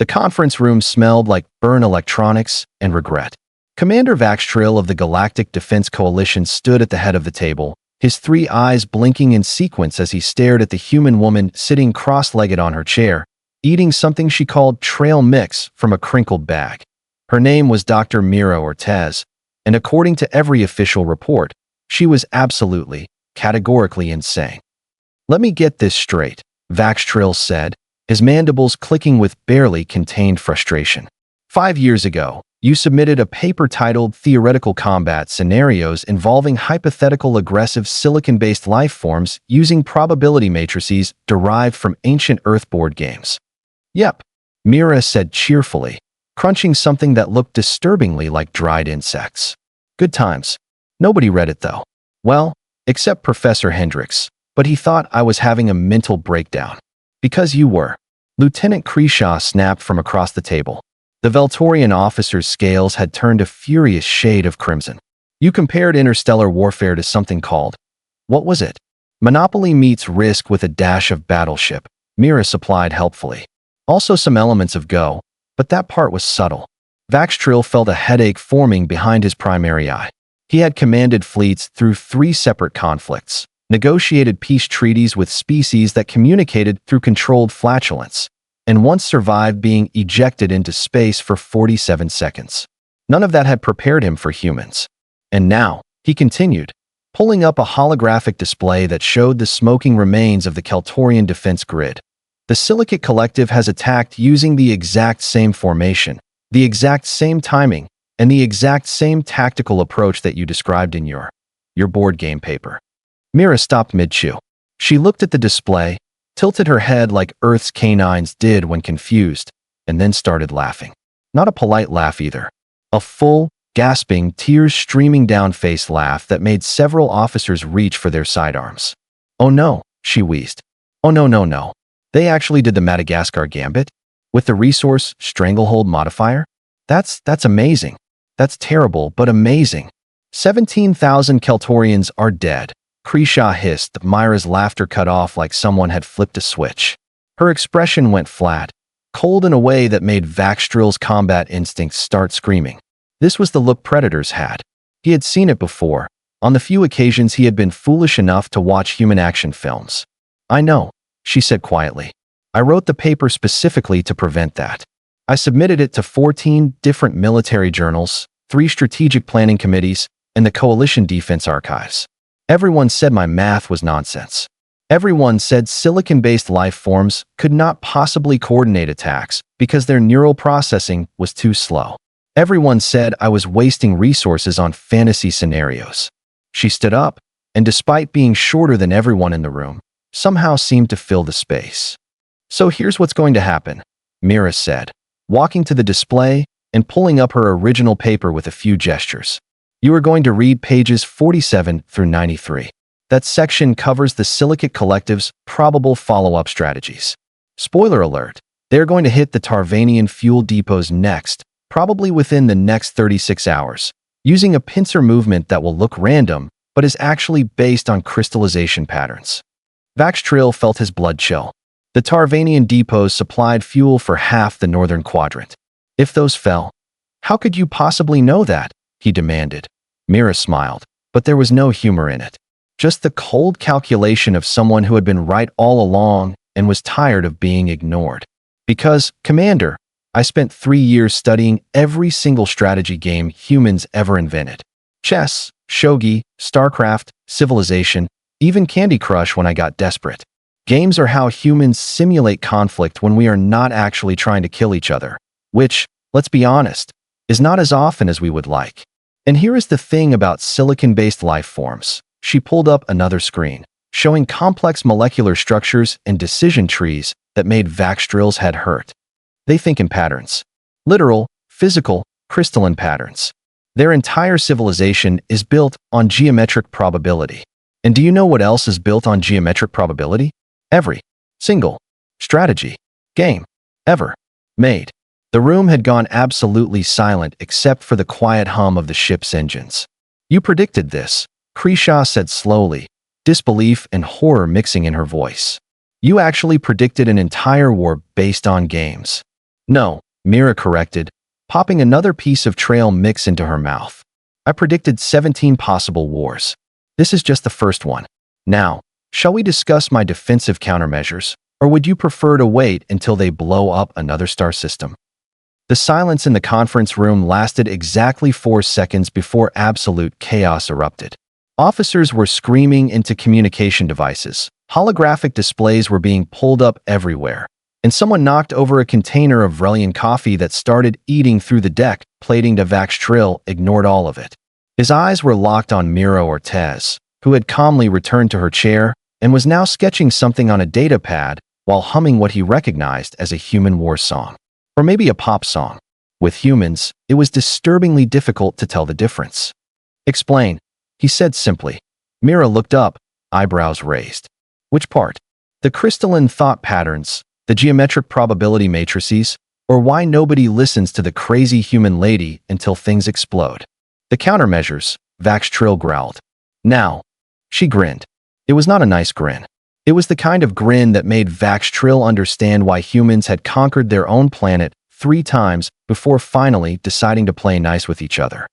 The conference room smelled like burned electronics and regret. Commander Vax'tril of the Galactic Defense Coalition stood at the head of the table, his three eyes blinking in sequence as he stared at the human woman sitting cross-legged on her chair, eating something she called trail mix from a crinkled bag. Her name was Dr. Mira Ortez, and according to every official report, she was absolutely, categorically insane. "Let me get this straight," Vax'tril said, his mandibles clicking with barely contained frustration. 5 years ago, you submitted a paper titled Theoretical Combat Scenarios Involving Hypothetical Aggressive Silicon-Based Life Forms Using Probability Matrices Derived from Ancient Earth board games. "Yep," Mira said cheerfully, crunching something that looked disturbingly like dried insects. "Good times. Nobody read it though. Well, except Professor Hendricks, but he thought I was having a mental breakdown. Because you were." Lieutenant Creshaw snapped from across the table. The Veltorian officer's scales had turned a furious shade of crimson. "You compared interstellar warfare to something called, what was it? Monopoly meets Risk with a dash of Battleship," Mira supplied helpfully. "Also some elements of Go, but that part was subtle." Vax'tril felt a headache forming behind his primary eye. He had commanded fleets through 3 separate conflicts, negotiated peace treaties with species that communicated through controlled flatulence, and once survived being ejected into space for 47 seconds. None of that had prepared him for humans. And now, he continued, pulling up a holographic display that showed the smoking remains of the Keltorian defense grid. "The Silicate Collective has attacked using the exact same formation, the exact same timing, and the exact same tactical approach that you described in your board game paper." Mira stopped mid-chew. She looked at the display, tilted her head like Earth's canines did when confused, and then started laughing. Not a polite laugh either. A full, gasping, tears streaming down face laugh that made several officers reach for their sidearms. "Oh no," she wheezed. "Oh no, no, no. They actually did the Madagascar Gambit? With the resource stranglehold modifier? That's amazing. That's terrible, but amazing. 17,000 Keltorians are dead." Creshaw hissed, Myra's laughter cut off like someone had flipped a switch. Her expression went flat, cold in a way that made Vax'tril's combat instincts start screaming. This was the look Predators had. He had seen it before, on the few occasions he had been foolish enough to watch human action films. "I know," she said quietly. "I wrote the paper specifically to prevent that. I submitted it to 14 different military journals, 3 strategic planning committees, and the Coalition Defense Archives. Everyone said my math was nonsense. Everyone said silicon-based life forms could not possibly coordinate attacks because their neural processing was too slow. Everyone said I was wasting resources on fantasy scenarios." She stood up, and despite being shorter than everyone in the room, somehow seemed to fill the space. "So here's what's going to happen," Mira said, walking to the display and pulling up her original paper with a few gestures. "You are going to read pages 47 through 93. That section covers the Silicate Collective's probable follow-up strategies. Spoiler alert, they're going to hit the Tarvanian fuel depots next, probably within the next 36 hours, using a pincer movement that will look random, but is actually based on crystallization patterns." Vax'tril felt his blood chill. The Tarvanian depots supplied fuel for half the northern quadrant. "If those fell, how could you possibly know that?" he demanded. Mira smiled, but there was no humor in it. Just the cold calculation of someone who had been right all along and was tired of being ignored. "Because, Commander, I spent 3 years studying every single strategy game humans ever invented. Chess, shogi, StarCraft, Civilization, even Candy Crush when I got desperate. Games are how humans simulate conflict when we are not actually trying to kill each other, which, let's be honest, is not as often as we would like. And here is the thing about silicon-based life forms." She pulled up another screen, showing complex molecular structures and decision trees that made Vax'tril's head hurt. "They think in patterns. Literal, physical, crystalline patterns. Their entire civilization is built on geometric probability. And do you know what else is built on geometric probability? Every single strategy game ever made." The room had gone absolutely silent except for the quiet hum of the ship's engines. "You predicted this," Creshaw said slowly, disbelief and horror mixing in her voice. "You actually predicted an entire war based on games. No, Mira corrected, popping another piece of trail mix into her mouth. I predicted 17 possible wars. This is just the first one. Now, shall we discuss my defensive countermeasures, or would you prefer to wait until they blow up another star system? The silence in the conference room lasted exactly 4 seconds before absolute chaos erupted. Officers were screaming into communication devices. Holographic displays were being pulled up everywhere, and someone knocked over a container of Vrelian coffee that started eating through the deck plating to Vax'tril ignored all of it. His eyes were locked on Mira Ortez, who had calmly returned to her chair and was now sketching something on a data pad while humming what he recognized as a human war song. Or maybe a pop song. With humans, it was disturbingly difficult to tell the difference. Explain, he said simply. Mira looked up, eyebrows raised. Which part? The crystalline thought patterns, the geometric probability matrices, or why nobody listens to the crazy human lady until things explode? The countermeasures, Vax'tril growled. Now. She grinned. It was not a nice grin. It was the kind of grin that made Vax'tril understand why humans had conquered their own planet 3 times before finally deciding to play nice with each other.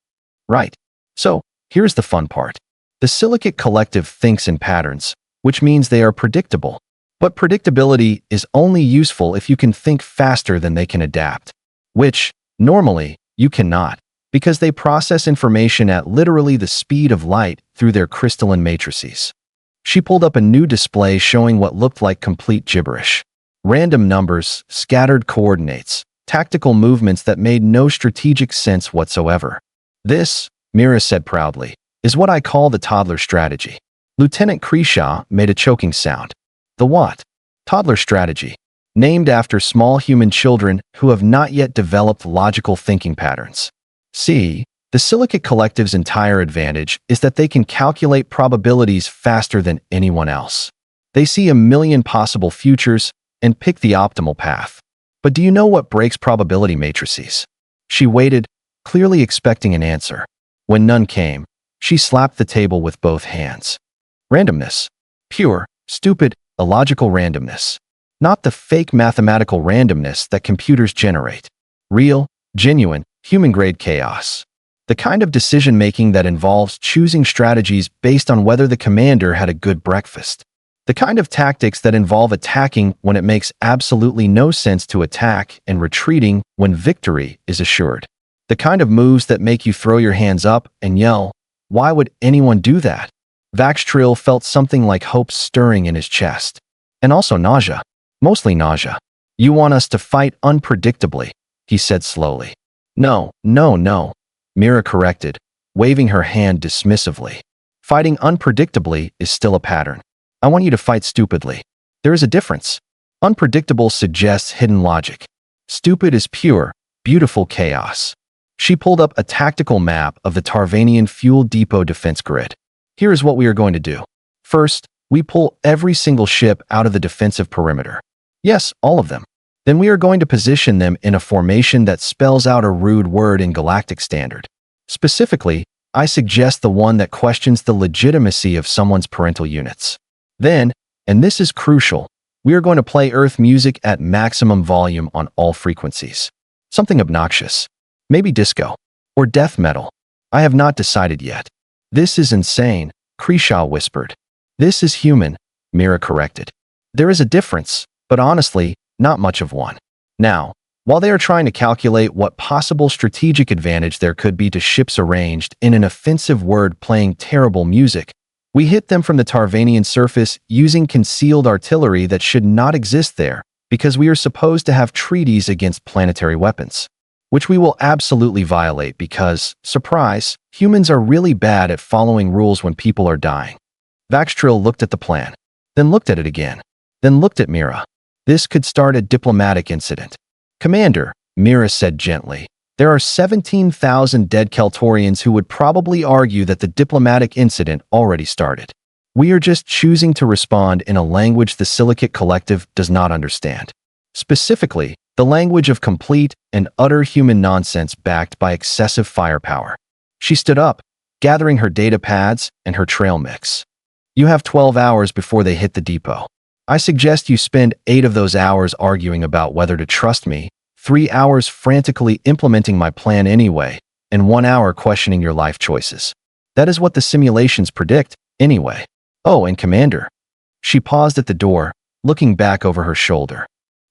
Right. So, here's the fun part. The Silicate Collective thinks in patterns, which means they are predictable. But predictability is only useful if you can think faster than they can adapt. Which, normally, you cannot, because they process information at literally the speed of light through their crystalline matrices. She pulled up a new display showing what looked like complete gibberish. Random numbers, scattered coordinates, tactical movements that made no strategic sense whatsoever. This, Mira said proudly, is what I call the toddler strategy. Lieutenant Creshaw made a choking sound. The what? Toddler strategy. Named after small human children who have not yet developed logical thinking patterns. See, the Silicate Collective's entire advantage is that they can calculate probabilities faster than anyone else. They see a million possible futures and pick the optimal path. But do you know what breaks probability matrices? She waited, clearly expecting an answer. When none came, she slapped the table with both hands. Randomness. Pure, stupid, illogical randomness. Not the fake mathematical randomness that computers generate. Real, genuine, human-grade chaos. The kind of decision-making that involves choosing strategies based on whether the commander had a good breakfast. The kind of tactics that involve attacking when it makes absolutely no sense to attack and retreating when victory is assured. The kind of moves that make you throw your hands up and yell, "Why would anyone do that?" Vax'tril felt something like hope stirring in his chest. And also nausea. Mostly nausea. "You want us to fight unpredictably," he said slowly. No, Mira corrected, waving her hand dismissively. Fighting unpredictably is still a pattern. I want you to fight stupidly. There is a difference. Unpredictable suggests hidden logic. Stupid is pure, beautiful chaos. She pulled up a tactical map of the Tarvanian Fuel Depot defense grid. Here is what we are going to do. First, we pull every single ship out of the defensive perimeter. Yes, all of them. Then we are going to position them in a formation that spells out a rude word in Galactic Standard. Specifically, I suggest the one that questions the legitimacy of someone's parental units. Then, and this is crucial, we are going to play Earth music at maximum volume on all frequencies. Something obnoxious. Maybe disco. Or death metal. I have not decided yet. This is insane, Creshaw whispered. This is human, Mira corrected. There is a difference, but honestly, not much of one. Now, while they are trying to calculate what possible strategic advantage there could be to ships arranged in an offensive word playing terrible music, we hit them from the Tarvanian surface using concealed artillery that should not exist there because we are supposed to have treaties against planetary weapons, which we will absolutely violate because, surprise, humans are really bad at following rules when people are dying. Vax'tril looked at the plan, then looked at it again, then looked at Mira. This could start a diplomatic incident. Commander, Mira said gently, there are 17,000 dead Keltorians who would probably argue that the diplomatic incident already started. We are just choosing to respond in a language the Silicate Collective does not understand. Specifically, the language of complete and utter human nonsense backed by excessive firepower. She stood up, gathering her data pads and her trail mix. You have 12 hours before they hit the depot. I suggest you spend 8 of those hours arguing about whether to trust me, 3 hours frantically implementing my plan anyway, and 1 hour questioning your life choices. That is what the simulations predict, anyway. Oh, and Commander. She paused at the door, looking back over her shoulder.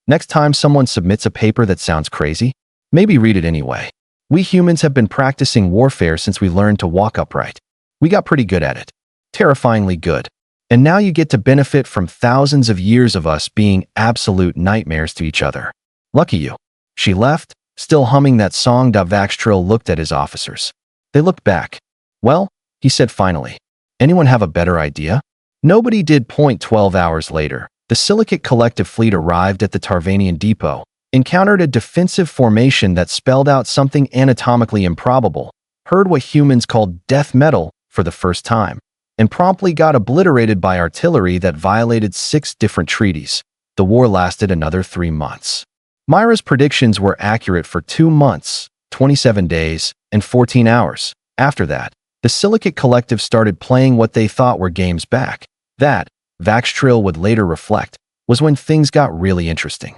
Next time someone submits a paper that sounds crazy, maybe read it anyway. We humans have been practicing warfare since we learned to walk upright. We got pretty good at it. Terrifyingly good. And now you get to benefit from thousands of years of us being absolute nightmares to each other. Lucky you. She left, still humming that song. Vax'tril looked at his officers. They looked back. Well, he said finally. Anyone have a better idea? Nobody did. 12 hours later, the Silicate Collective fleet arrived at the Tarvanian depot, encountered a defensive formation that spelled out something anatomically improbable, heard what humans called death metal for the first time, and promptly got obliterated by artillery that violated 6 different treaties. The war lasted another 3 months. Mira's predictions were accurate for 2 months, 27 days, and 14 hours. After that, the Silicate Collective started playing what they thought were games back. That, Vax'tril would later reflect, was when things got really interesting.